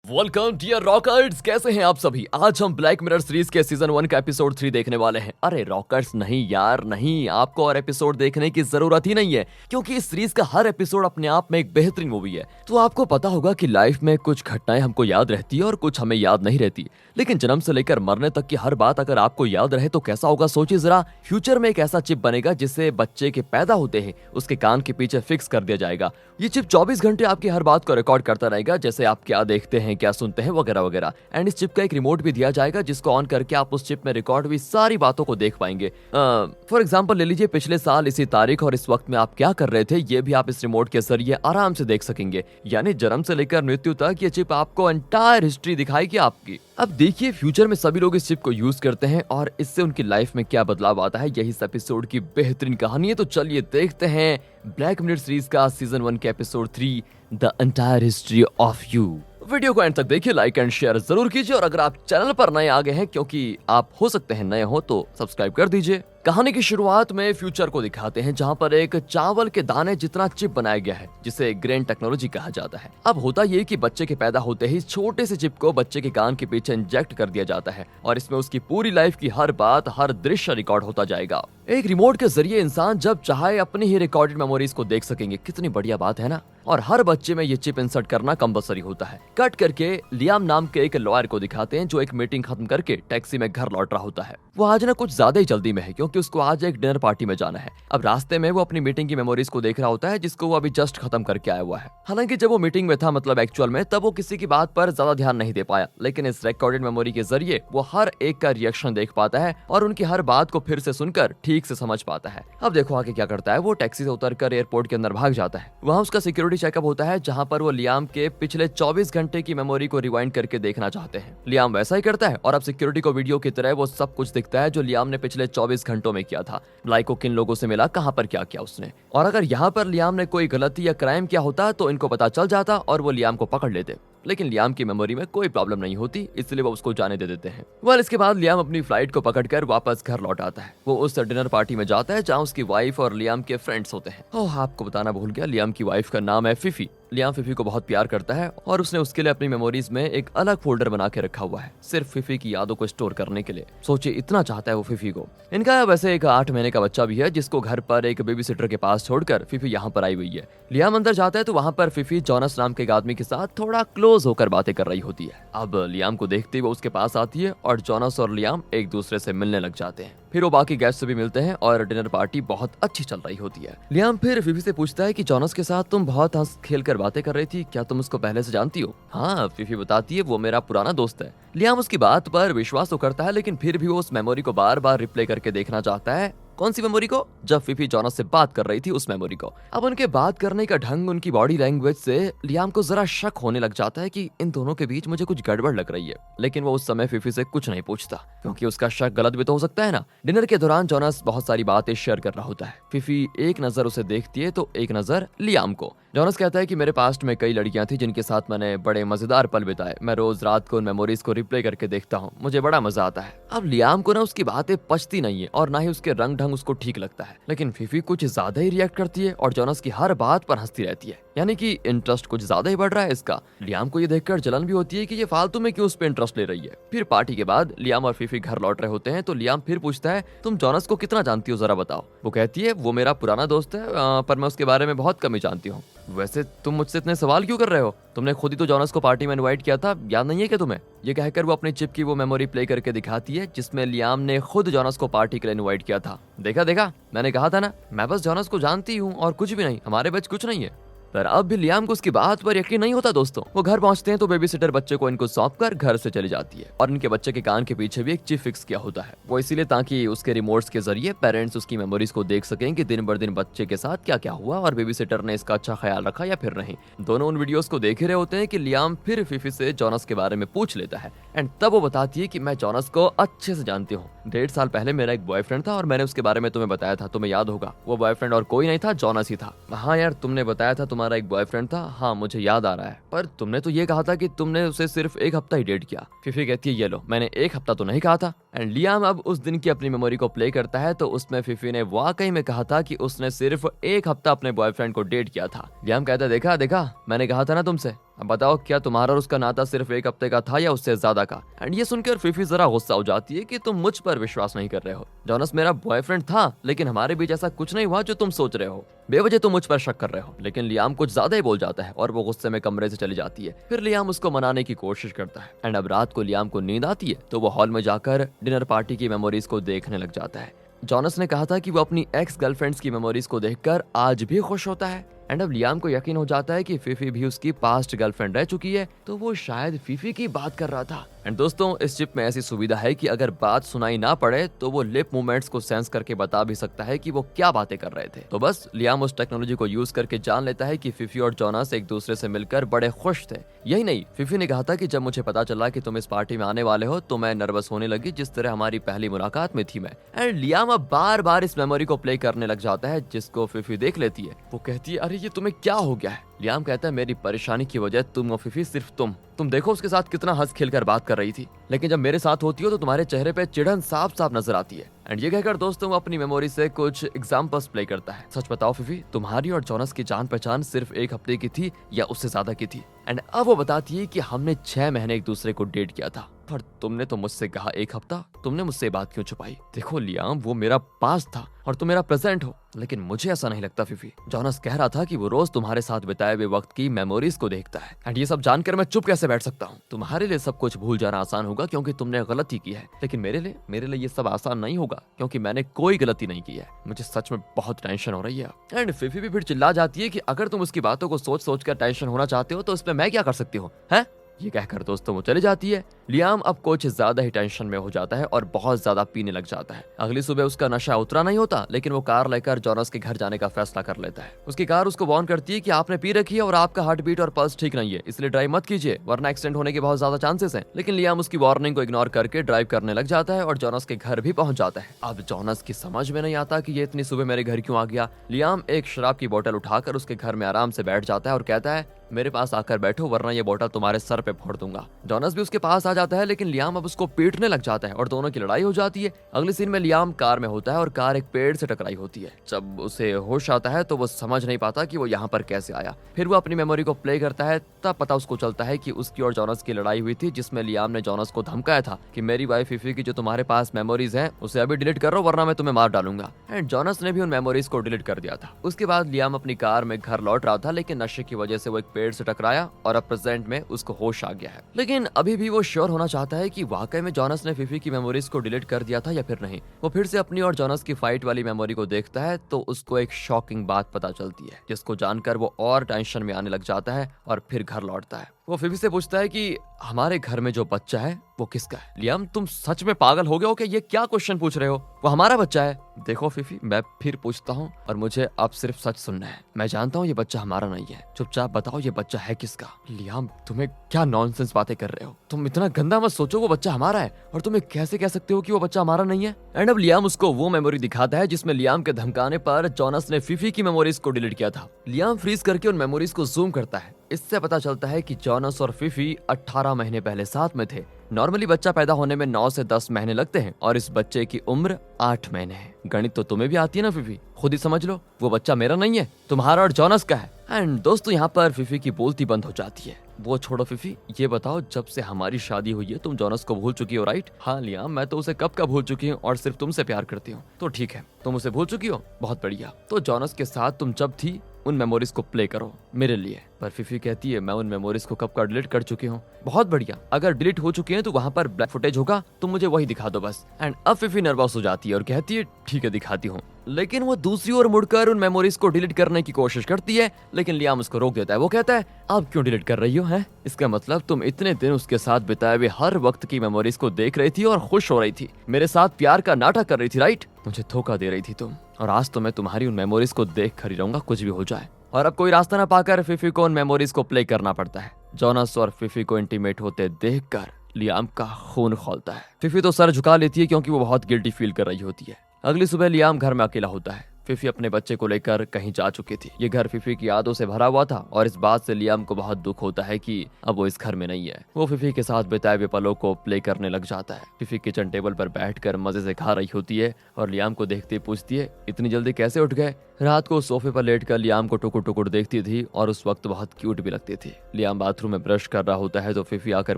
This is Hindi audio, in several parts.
वेलकम डियर रॉकर्स, कैसे हैं आप सभी। आज हम ब्लैक मिरर सीरीज के सीजन 1 का एपिसोड 3 देखने वाले हैं। अरे रॉकर्स नहीं यार नहीं, आपको और एपिसोड देखने की जरूरत ही नहीं है, क्योंकि इस सीरीज का हर एपिसोड अपने आप में एक बेहतरीन मूवी है। तो आपको पता होगा कि लाइफ में कुछ घटनाएं हमको याद रहती है और कुछ हमें याद नहीं रहती, लेकिन जन्म से लेकर मरने तक की हर बात अगर आपको याद रहे तो कैसा होगा। सोचिए जरा, फ्यूचर में एक ऐसा चिप बनेगा जिसे बच्चे के पैदा होते ही उसके कान के पीछे फिक्स कर दिया जाएगा। ये चिप 24 घंटे आपकी हर बात को रिकॉर्ड करता रहेगा, जैसे आप क्या देखते हैं, क्या सुनते हैं, वगैरह वगैरह। एंड इस चिप का एक रिमोट भी दिया जाएगा जिसको ऑन करके आप उस चिप में रिकॉर्ड हुई सारी बातों को देख पाएंगे। फॉर एग्जांपल ले लीजिए, पिछले साल इसी तारीख और इस वक्त में आप क्या कर रहे थे, ये भी आप इस रिमोट के जरिए आराम से देख सकेंगे। यानी जन्म से लेकर मृत्यु तक ये चिप आपको एंटायर हिस्ट्री दिखाएगी आपकी। अब देखिए, फ्यूचर में सभी लोग इस चिप को यूज करते हैं और इससे उनकी लाइफ में क्या बदलाव आता है, यही इस एपिसोड की बेहतरीन कहानी है। तो चलिए देखते हैं ब्लैक मिरर सीरीज का सीजन 1 के episode 3, the entire history of you. Video को एंड तक देखिए, लाइक एंड शेयर जरूर कीजिए, और अगर आप चैनल पर नए आ गए हैं, क्योंकि आप हो सकते हैं नए हो, तो सब्सक्राइब कर दीजिए। कहानी की शुरुआत में फ्यूचर को दिखाते हैं, जहां पर एक चावल के दाने जितना चिप बनाया गया है, जिसे ग्रेन टेक्नोलॉजी कहा जाता है। अब होता ये कि बच्चे के पैदा होते ही छोटे से चिप को बच्चे के कान के पीछे इंजेक्ट कर दिया जाता है, और इसमें उसकी पूरी लाइफ की हर बात, हर दृश्य रिकॉर्ड होता जाएगा। एक रिमोट के जरिए इंसान जब चाहे अपनी ही रिकॉर्डेड मेमोरीज को देख सकेंगे। कितनी बढ़िया बात है ना। और हर बच्चे में ये चिप इंसर्ट करना कंपलसरी होता है। कट करके लियाम नाम के एक लॉयर को दिखाते हैं, जो एक मीटिंग खत्म करके टैक्सी में घर लौट रहा होता है। वो आज ना कुछ ज्यादा ही जल्दी में है, क्योंकि उसको आज एक डिनर पार्टी में जाना है। अब रास्ते में वो अपनी मीटिंग की मेमोरीज को देख रहा होता है, जिसको वो अभी जस्ट खत्म करके आया हुआ है। हालांकि जब वो मीटिंग में था, मतलब एक्चुअल में, तब वो किसी की बात पर ज्यादा ध्यान नहीं दे पाया, लेकिन इस रिकॉर्डेड मेमोरी के जरिए वो हर एक का रिएक्शन देख पाता है और उनकी हर बात को फिर से सुनकर ठीक से समझ पाता है। अब देखो आगे क्या करता है। वो टैक्सी से उतरकर एयरपोर्ट के अंदर भाग जाता है। वहाँ उसका सिक्योरिटी चेकअप होता है, जहाँ पर वो लियाम के पिछले 24 घंटे की मेमोरी को रिवाइंड करके देखना चाहते हैं। लियाम वैसा ही करता है, और अब सिक्योरिटी को वीडियो की तरह वो सब कुछ दिखता है जो लियाम ने पिछले 24 घंटों में किया था। लाइक को किन लोगों से मिला, कहाँ पर क्या किया उसने, और अगर यहाँ पर लियाम ने कोई गलती या क्राइम किया होता तो इनको पता चल जाता और वो लियाम को पकड़ लेते। लेकिन लियाम की मेमोरी में कोई प्रॉब्लम नहीं होती, इसलिए वो उसको जाने दे देते हैं। वह इसके बाद लियाम अपनी फ्लाइट को पकड़कर वापस घर लौट आता है। वो उस डिनर पार्टी में जाता है जहाँ उसकी वाइफ और लियाम के फ्रेंड्स होते हैं। ओह, आपको बताना भूल गया, लियाम की वाइफ का नाम है फिफी। लियाम फिफी को बहुत प्यार करता है और उसने उसके लिए अपनी मेमोरीज में एक अलग फोल्डर बना के रखा हुआ है, सिर्फ फिफी की यादों को स्टोर करने के लिए। सोचिए, इतना चाहता है वो फिफी को। इनका वैसे एक 8 महीने का बच्चा भी है, जिसको घर पर एक बेबी सिटर के पास छोड़कर फिफी यहाँ पर आई हुई है। लियाम अंदर जाता है तो वहाँ पर फिफी जॉनस नाम के एक आदमी के साथ थोड़ा क्लोज होकर बातें कर रही होती है। अब लियाम को देखते ही वो उसके पास आती है और जॉनस और लियाम एक दूसरे से मिलने लग जाते हैं। फिर वो बाकी गेस्ट से भी मिलते हैं और डिनर पार्टी बहुत अच्छी चल रही होती है। लियाम फिर फिफी से पूछता है कि जॉनस के साथ तुम बहुत हंस खेल कर बातें कर रही थी, क्या तुम उसको पहले से जानती हो? हाँ, फिफी बताती है, वो मेरा पुराना दोस्त है। लियाम उसकी बात पर विश्वास तो करता है, लेकिन फिर भी वो उस मेमोरी को बार बार रिप्ले करके देखना चाहता है। कौन सी मेमोरी को? जब फिफी जॉनस से बात कर रही थी, उस मेमोरी को। अब उनके बात करने का ढंग, उनकी बॉडी लैंग्वेज से लियाम को जरा शक होने लग जाता है कि इन दोनों के बीच मुझे कुछ गड़बड़ लग रही है। लेकिन वो उस समय फिफी से कुछ नहीं पूछता, क्योंकि उसका शक गलत भी तो हो सकता है ना। डिनर के दौरान जॉनस बहुत सारी बातें शेयर कर रहा होता है। फिफी एक नजर उसे देखती है तो एक नजर लियाम को। जॉनस कहता है कि मेरे पास्ट में कई लड़कियां थी जिनके साथ मैंने बड़े मजेदार पल बिताए। मैं रोज रात को उन मेमोरीज को रिप्ले करके देखता हूँ, मुझे बड़ा मजा आता है। अब लियाम को ना उसकी बातें पचती नहीं है और ना ही उसके रंग ढंग उसको ठीक लगता है, लेकिन फिफी कुछ ज्यादा ही रिएक्ट करती है और जॉनस की हर बात पर हंसती रहती है। यानी कि इंटरेस्ट कुछ ज्यादा ही बढ़ रहा है इसका। लियाम को ये देखकर जलन भी होती है कि ये फालतू में क्यों उस पे इंटरेस्ट ले रही है। फिर पार्टी के बाद लियाम और फिफी घर लौट रहे होते हैं तो लियाम फिर पूछता है, तुम जॉनस को कितना जानती हो, जरा बताओ। वो कहती है, वो मेरा पुराना दोस्त है, पर मैं उसके बारे में बहुत कम ही जानती हूँ। वैसे तुम मुझसे इतने सवाल क्यों कर रहे हो? तुमने खुद ही तो जॉनस को पार्टी में इनवाइट किया था, याद नहीं है क्या तुम्हें? ये कहकर वो अपनी चिप की वो मेमोरी प्ले करके दिखाती है, जिसमें लियाम ने खुद जॉनस को पार्टी के लिए इनवाइट किया था। देखा देखा, मैंने कहा था ना, मैं बस जॉनस को जानती हूँ और कुछ भी नहीं, हमारे बीच कुछ नहीं है। पर अब भी लियाम को उसकी बात पर यकीन नहीं होता दोस्तों। वो घर पहुंचते हैं तो बेबी सिटर बच्चे को इनको सौंपकर घर से चली जाती है, और इनके बच्चे के कान के पीछे भी एक चिप फिक्स किया होता है। वो इसीलिए ताकि उसके रिमोट्स के जरिए पेरेंट्स उसकी मेमोरीज को देख सकें कि दिन बर दिन बच्चे के साथ क्या क्या हुआ और बेबी सिटर ने इसका अच्छा ख्याल रखा या फिर नहीं। दोनों उन वीडियोस को देख रहे होते हैं कि लियाम फिर फिफी से जॉनस के बारे में पूछ लेता है, एंड तब वो बताती है कि मैं जॉनस को अच्छे से जानती हूँ। 1.5 साल पहले मेरा एक बॉयफ्रेंड था और मैंने उसके बारे में तुम्हें बताया था, तुम्हें याद होगा। वो बॉयफ्रेंड और कोई नहीं था, जॉनस ही था। हाँ यार, तुमने बताया था तुम्हारा एक बॉयफ्रेंड था, हाँ मुझे याद आ रहा है, पर तुमने तो ये कहा था कि तुमने उसे सिर्फ 1 हफ्ता ही डेट किया। फिफी कहती है, ये लो, मैंने 1 हफ्ता तो नहीं कहा था। एंड लियाम अब उस दिन की अपनी मेमोरी को प्ले करता है तो उसमें फिफी ने वाकई में कहा था कि उसने सिर्फ 1 हफ्ता अपने बॉयफ्रेंड को डेट किया था। लियाम कहता है, देखा देखा, मैंने कहा था ना तुमसे। अब बताओ क्या तुम्हारा और उसका नाता सिर्फ एक हफ्ते का था या उससे ज्यादा का? एंड ये सुनकर फिफी जरा गुस्सा हो जाती है कि तुम मुझ पर विश्वास नहीं कर रहे हो। जॉनस मेरा बॉयफ्रेंड था, लेकिन हमारे बीच ऐसा कुछ नहीं हुआ जो तुम सोच रहे हो। बेवजह तुम मुझ पर शक कर रहे हो। लेकिन लियाम कुछ ज्यादा ही बोल जाता है और वो गुस्से में कमरे से चली जाती है। फिर लियाम उसको मनाने की कोशिश करता है एंड अब रात को लियाम को नींद आती है तो वो हॉल में जाकर डिनर पार्टी की मेमोरीज को देखने लग जाता है। जॉनस ने कहा था कि वो अपनी एक्स गर्लफ्रेंड्स की मेमोरीज को देखकर आज भी खुश होता है एंड अब लियाम को यकीन हो जाता है कि फिफी भी उसकी पास्ट गर्लफ्रेंड रह चुकी है, तो वो शायद फिफी की बात कर रहा था। एंड दोस्तों, इस चिप में ऐसी सुविधा है कि अगर बात सुनाई ना पड़े तो वो लिप मूवमेंट्स को सेंस करके बता भी सकता है कि वो क्या बातें कर रहे थे। तो बस लियाम उस टेक्नोलॉजी को यूज करके जान लेता है कि फिफी और जॉनस एक दूसरे से मिलकर बड़े खुश थे। यही नहीं, फिफी ने कहा था कि जब मुझे पता चला कि तुम इस पार्टी में आने वाले हो तो मैं नर्वस होने लगी, जिस तरह हमारी पहली मुलाकात में थी मैं। एंड लियाम अब बार बार इस मेमोरी को प्ले करने लग जाता है, जिसको फिफी देख लेती है। वो कहती है, अरे ये तुम्हें क्या हो गया है? लियाम कहता है, मेरी परेशानी की वजह तुम और फिफी, सिर्फ तुम देखो उसके साथ कितना हंस खेल कर बात कर रही थी, लेकिन जब मेरे साथ होती हो तो तुम्हारे चेहरे पे चिढ़न साफ साफ नजर आती है। एंड ये कहकर दोस्तों वो अपनी मेमोरी से कुछ एग्जांपल्स प्ले करता है। सच बताओ फिफी, तुम्हारी और जॉनस की जान पहचान सिर्फ एक हफ्ते की थी या उससे ज्यादा की थी? एंड अब वो बताती है कि हमने 6 महीने एक दूसरे को डेट किया था, पर तुमने तो मुझसे कहा एक हफ्ता। तुमने मुझसे ये बात क्यों छुपाई? देखो लियाम, वो मेरा पास्ट था और तुम मेरा प्रेजेंट हो, लेकिन मुझे ऐसा नहीं लगता फिफी। जॉनस कह रहा था कि वो रोज तुम्हारे साथ बिताए हुए वक्त की मेमोरीज को देखता है। एंड ये सब जानकर मैं चुप कैसे बैठ सकता हूँ? तुम्हारे लिए सब कुछ भूल जाना आसान होगा क्योंकि तुमने गलती की है, लेकिन मेरे लिए ये सब आसान नहीं होगा क्योंकि मैंने कोई गलती नहीं की है। मुझे सच में बहुत टेंशन हो रही है। एंड फिफी भी फिर चिल्ला जाती है कि अगर तुम उसकी बातों को सोच सोच कर टेंशन होना चाहते हो तो इसमें मैं क्या कर सकती हूँ, हैं? ये कहकर दोस्तों वो चली जाती है। लियाम अब कुछ ज्यादा ही टेंशन में हो जाता है और बहुत ज्यादा पीने लग जाता है। अगली सुबह उसका नशा उतरा नहीं होता, लेकिन वो कार लेकर जॉनस के घर जाने का फैसला कर लेता है। उसकी कार उसको वार्न करती है कि आपने पी रखी है और आपका हार्ट बीट और पल्स ठीक नहीं है, इसलिए ड्राइव मत कीजिए वरना एक्सीडेंट होने के बहुत ज्यादा चांसेस हैं। लेकिन लियाम उसकी वार्निंग को इग्नोर करके ड्राइव करने लग जाता है और जॉनस के घर भी पहुंच जाता है। अब जॉनस की समझ में नहीं आता कि ये इतनी सुबह मेरे घर क्यों आ गया। लियाम एक शराब की बोतल उठाकर उसके घर में आराम से बैठ जाता है और कहता है, मेरे पास आकर बैठो वरना ये बोतल तुम्हारे सर पे फोड़ दूंगा। जॉनस भी उसके पास आ जाता है, लेकिन लियाम अब उसको पीटने लग जाता है और दोनों की लड़ाई हो जाती है। अगले सीन में लियाम कार में होता है और कार एक पेड़ से टकराई होती है। जब उसे होश आता है तो वो समझ नहीं पाता कि वो यहाँ पर कैसे आया। फिर वो अपनी मेमोरी को प्ले करता है, तब पता उसको चलता है कि उसकी और जॉनस की लड़ाई हुई थी, जिसमें लियाम ने जॉनस को धमकाया था कि मेरी वाइफ फिफी की जो तुम्हारे पास मेमोरीज हैं उसे अभी डिलीट करो वरना मैं तुम्हें मार डालूंगा। एंड जॉनस ने भी उन मेमोरीज को डिलीट कर दिया था। उसके बाद लियाम अपनी कार में घर लौट रहा था, लेकिन नशे की वजह से वो एक पेड़ से टकराया और अब प्रेजेंट में उसको होश आ गया है। लेकिन अभी भी वो श्योर होना चाहता है कि वाकई में जॉनस ने फिफी की मेमोरीज को डिलीट कर दिया था या फिर नहीं। वो फिर से अपनी और जॉनस की फाइट वाली मेमोरी को देखता है तो उसको एक शॉकिंग बात पता चलती है, जिसको जानकर वो और टेंशन में आने लग जाता है और फिर घर लौटता है। वो फिफी से पूछता है कि हमारे घर में जो बच्चा है वो किसका है? लियाम, तुम सच में पागल हो गए हो कि ये क्या क्वेश्चन पूछ रहे हो? वो हमारा बच्चा है। देखो फिफी, मैं फिर पूछता हूँ और मुझे अब सिर्फ सच सुनना है। मैं जानता हूँ ये बच्चा हमारा नहीं है, चुपचाप बताओ ये बच्चा है किसका? लियाम, तुम्हें क्या नॉनसेंस बातें कर रहे हो? तुम इतना गंदा मत सोचो, वो बच्चा हमारा है और तुम्हें कैसे कह सकते हो कि वो बच्चा हमारा नहीं है? एंड अब लियाम उसको वो मेमोरी दिखाता है जिसमें लियाम के धमकाने पर जॉनस ने फिफी की मेमोरीज को डिलीट किया था। लियाम फ्रीज करके उन मेमोरीज को जूम करता है। इससे पता चलता है कि जॉनस और फिफी 18 महीने पहले साथ में थे। नॉर्मली बच्चा पैदा होने में 9 से 10 महीने लगते हैं और इस बच्चे की उम्र 8 महीने है। गणित तो तुम्हें भी आती है ना फिफी, खुद ही समझ लो। वो बच्चा मेरा नहीं है, तुम्हारा और जॉनस का है। एंड दोस्तों, यहाँ पर फिफी की बोलती बंद हो जाती है। वो छोड़ो फिफी, ये बताओ जब से हमारी शादी हुई है तुम जॉनस को भूल चुकी हो, राइट? हाँ लियाम, मैं तो उसे कब का भूल चुकी हूँ और सिर्फ तुमसे प्यार करती हूँ। तो ठीक है, तुम उसे भूल चुकी हो, बहुत बढ़िया। तो जॉनस के साथ तुम जब थी उन मेमोरीज को प्ले करो मेरे लिए। पर फिफी कहती है, मैं उन मेमोरीज को कब का डिलीट कर चुकी हूँ। बहुत बढ़िया, अगर डिलीट हो चुकी हैं तो वहाँ पर ब्लैक फुटेज होगा, तुम मुझे वही दिखा दो बस। एंड अब फिफी नर्वस हो जाती है और कहती है, ठीक है दिखाती हूँ। लेकिन वो दूसरी ओर मुड़कर उन मेमोरीज को डिलीट करने की कोशिश करती है, लेकिन लियाम उसको रोक देता है। वो कहता है, आप क्यों डिलीट कर रही हो? हैं? इसका मतलब तुम इतने दिन उसके साथ बिताए हुए हर वक्त की मेमोरीज को देख रही थी और खुश हो रही थी, मेरे साथ प्यार का नाटक कर रही थी, राइट? मुझे धोखा दे रही थी तुम, और आज तो मैं तुम्हारी उन मेमोरीज को देख कर ही रहूंगा, कुछ भी हो जाए। और अब कोई रास्ता न पाकर फिफी को उन मेमोरीज को प्ले करना पड़ता है। जॉनस और फिफी को इंटीमेट होते देखकर लियाम का खून खौलता है। फिफी तो सर झुका लेती है क्योंकि वो बहुत गिल्टी फील कर रही होती है। अगली सुबह लियाम घर में अकेला होता है। फिफी अपने बच्चे को लेकर कहीं जा चुकी थी। ये घर फिफी की यादों से भरा हुआ था और इस बात से लियाम को बहुत दुख होता है कि अब वो इस घर में नहीं है। वो फिफी के साथ बिताए हुए पलों को प्ले करने लग जाता है। फिफी किचन टेबल पर बैठकर मजे से खा रही होती है और लियाम को देखते ही पूछती है, इतनी जल्दी कैसे उठ गए? रात को सोफे पर लेटकर लियाम को टुकुर टुकुर देखती थी और उस वक्त बहुत क्यूट भी लगती थी। लियाम बाथरूम में ब्रश कर रहा होता है तो फिफी आकर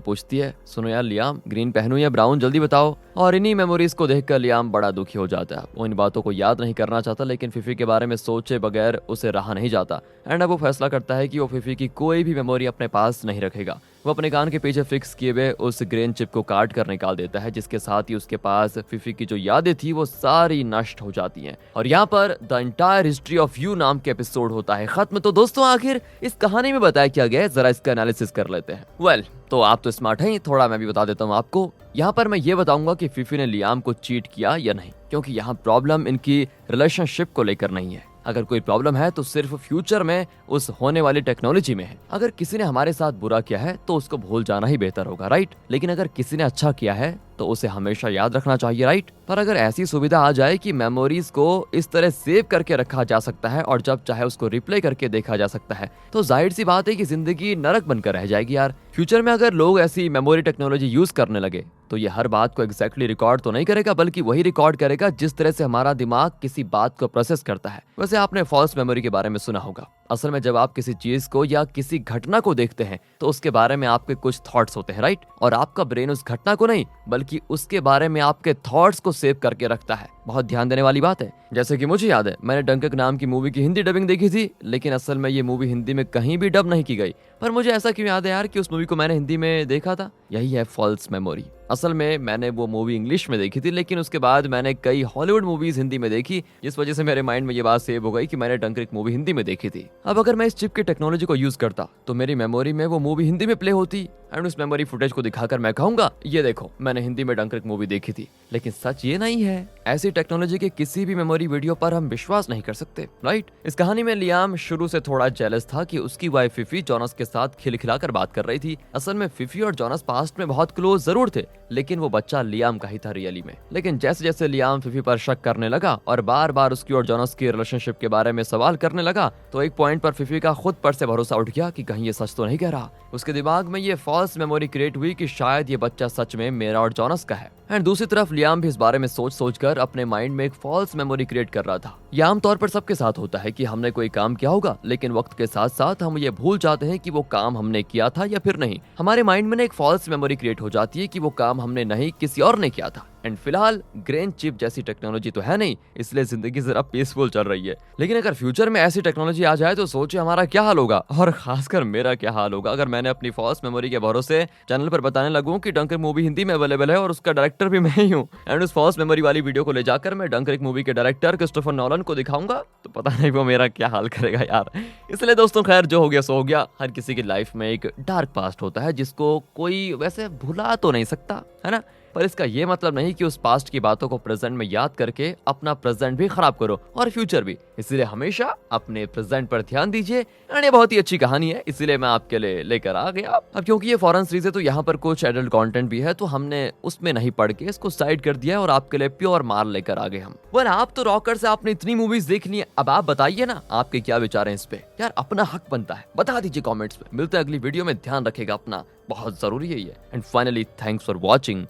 पूछती है, सुनो यार लियाम, ग्रीन पहनूं या ब्राउन, जल्दी बताओ। और इन्हीं मेमोरीज को देखकर लियाम बड़ा दुखी हो जाता है। वो इन बातों को याद नहीं करना चाहता, लेकिन फिफी के बारे में सोचे बगैर उसे रहा नहीं जाता। एंड अब वो फैसला करता है कि वो फिफी की कोई भी मेमोरी अपने पास नहीं रखेगा। वो अपने कान के पीछे फिक्स किए हुए उस ग्रेन चिप को काट कर निकाल देता है, जिसके साथ ही उसके पास फिफी की जो यादें थी वो सारी नष्ट हो जाती हैं। और यहाँ पर the entire history of you नाम के एपिसोड होता है खत्म। तो दोस्तों आखिर इस कहानी में बताया क्या गया है, जरा इसका एनालिसिस कर लेते हैं। वेल, तो आप तो स्मार्ट हैं, थोड़ा मैं भी बता देता हूँ आपको। यहाँ पर मैं ये बताऊंगा कि फिफी ने लियाम को चीट किया या नहीं, क्योंकि यहाँ प्रॉब्लम इनकी रिलेशनशिप को लेकर नहीं है। अगर कोई प्रॉब्लम है तो सिर्फ फ्यूचर में उस होने वाली टेक्नोलॉजी में है। अगर किसी ने हमारे साथ बुरा किया है तो उसको भूल जाना ही बेहतर होगा, राइट? लेकिन अगर किसी ने अच्छा किया है तो उसे हमेशा याद रखना चाहिए, राइट? पर अगर ऐसी सुविधा आ जाए कि मेमोरीज को इस तरह सेव करके रखा जा सकता है और जब चाहे उसको रिप्ले करके देखा जा सकता है, तो जाहिर सी बात है कि जिंदगी नरक बनकर रह जाएगी यार। फ्यूचर में अगर लोग ऐसी मेमोरी टेक्नोलॉजी यूज करने लगे तो ये हर बात को एग्जैक्टली रिकॉर्ड तो नहीं करेगा, बल्कि वही रिकॉर्ड करेगा जिस तरह से हमारा दिमाग किसी बात को प्रोसेस करता है। वैसे आपने फॉल्स मेमोरी के बारे में सुना होगा। असल में जब आप किसी चीज को या किसी घटना को देखते हैं तो उसके बारे में आपके कुछ थॉट्स होते हैं, राइट? और आपका ब्रेन उस घटना को नहीं बल्कि उसके बारे में आपके थॉट्स को सेव करके रखता है। बहुत ध्यान देने वाली बात है। जैसे कि मुझे याद है, मैंने डंकक नाम की मूवी की हिंदी डबिंग देखी थी, लेकिन असल में ये मूवी हिंदी में कहीं भी डब नहीं की गई। पर मुझे ऐसा क्यों याद है यार कि उस मूवी को मैंने हिंदी में देखा था? यही है फॉल्स मेमोरी। असल में मैंने वो मूवी इंग्लिश में देखी थी, लेकिन उसके बाद मैंने कई हॉलीवुड मूवीज हिंदी में देखी, जिस वजह से मेरे माइंड में ये बात सेव हो गई कि मैंने डंकक मूवी हिंदी में देखी थी। अब अगर मैं इस चिप की टेक्नोलॉजी को यूज करता तो मेरी मेमोरी में वो मूवी हिंदी में प्ले होती एंड उस मेमोरी फुटेज को दिखाकर मैं कहूंगा, ये देखो मैंने हिंदी में डंकक मूवी देखी थी। लेकिन सच ये नहीं है। ऐसी टेक्नोलॉजी के किसी भी मेमोरी वीडियो पर हम विश्वास नहीं कर सकते, राइट? इस कहानी में लियाम शुरू से थोड़ा जेलस था कि उसकी वाइफ फिफी जोनस के साथ खिलखिलाकर बात कर रही थी। असल में फिफी और जोनस पास्ट में बहुत क्लोज जरूर थे, लेकिन वो बच्चा लियाम का ही था रियली में। लेकिन जैसे जैसे लियाम फिफी पर शक करने लगा और बार बार उसकी और जोनस की रिलेशनशिप के बारे में सवाल करने लगा, तो एक पॉइंट पर फिफी का खुद पर से भरोसा उठ गया कि कहीं ये सच तो नहीं कह रहा। उसके दिमाग में ये फॉल्स मेमोरी क्रिएट हुई कि शायद ये बच्चा सच में मेरा और जोनस का है। एंड दूसरी तरफ लियाम भी इस बारे में सोच कर अपने माइंड में एक फॉल्स मेमोरी क्रिएट कर रहा था। यह आमतौर पर सबके साथ होता है कि हमने कोई काम किया होगा, लेकिन वक्त के साथ साथ हम ये भूल जाते हैं कि वो काम हमने किया था या फिर नहीं। हमारे माइंड में एक फॉल्स मेमोरी क्रिएट हो जाती है कि वो काम हमने नहीं किसी और ने किया था। एंड फिलहाल ग्रेन चिप जैसी टेक्नोलॉजी तो है नहीं, इसलिए जिंदगी जरा पीसफुल चल रही है। लेकिन अगर फ्यूचर में ऐसी टेक्नोलॉजी आ जाए तो सोचिए हमारा क्या हाल होगा, और खासकर मेरा क्या हाल होगा अगर मैंने अपनी फॉल्स मेमोरी के भरोसे चैनल पर बताने लगूं कि डंकर्क मूवी हिंदी में अवेलेबल है और उसका डायरेक्टर भी मैं ही हूं। एंड उस फॉल्स मेमोरी वाली वीडियो को ले जाकर मैं डंकर्क मूवी के डायरेक्टर क्रिस्टोफर नोलन को दिखाऊंगा, तो पता नहीं वो मेरा क्या हाल करेगा यार। इसलिए दोस्तों खैर, जो हो गया सो हो गया। हर किसी की लाइफ में एक डार्क पास्ट होता है जिसको कोई वैसे भुला तो नहीं सकता, है ना? पर इसका ये मतलब नहीं कि उस पास्ट की बातों को प्रेजेंट में याद करके अपना प्रेजेंट भी खराब करो और फ्यूचर भी। इसीलिए हमेशा अपने प्रेजेंट पर ध्यान दीजिए। एंड ये बहुत ही अच्छी कहानी है, इसीलिए मैं आपके लिए लेकर आ गया। अब क्योंकि ये फॉरेन सीरीज है तो यहाँ पर कुछ एडल्ट कंटेंट भी है, तो हमने उसमें नहीं पढ़ के इसको साइड कर दिया और आपके लिए प्योर मार लेकर आ गए हम। वेल, आप तो रॉकर से आपने इतनी मूवीज देख ली है, अब आप बताइए ना आपके क्या विचार हैं इस पे। यार अपना हक बनता है, बता दीजिए कॉमेंट्स में। मिलते हैं अगली वीडियो में, ध्यान रखेगा अपना, बहुत जरूरी है ये। And finally thanks for watching.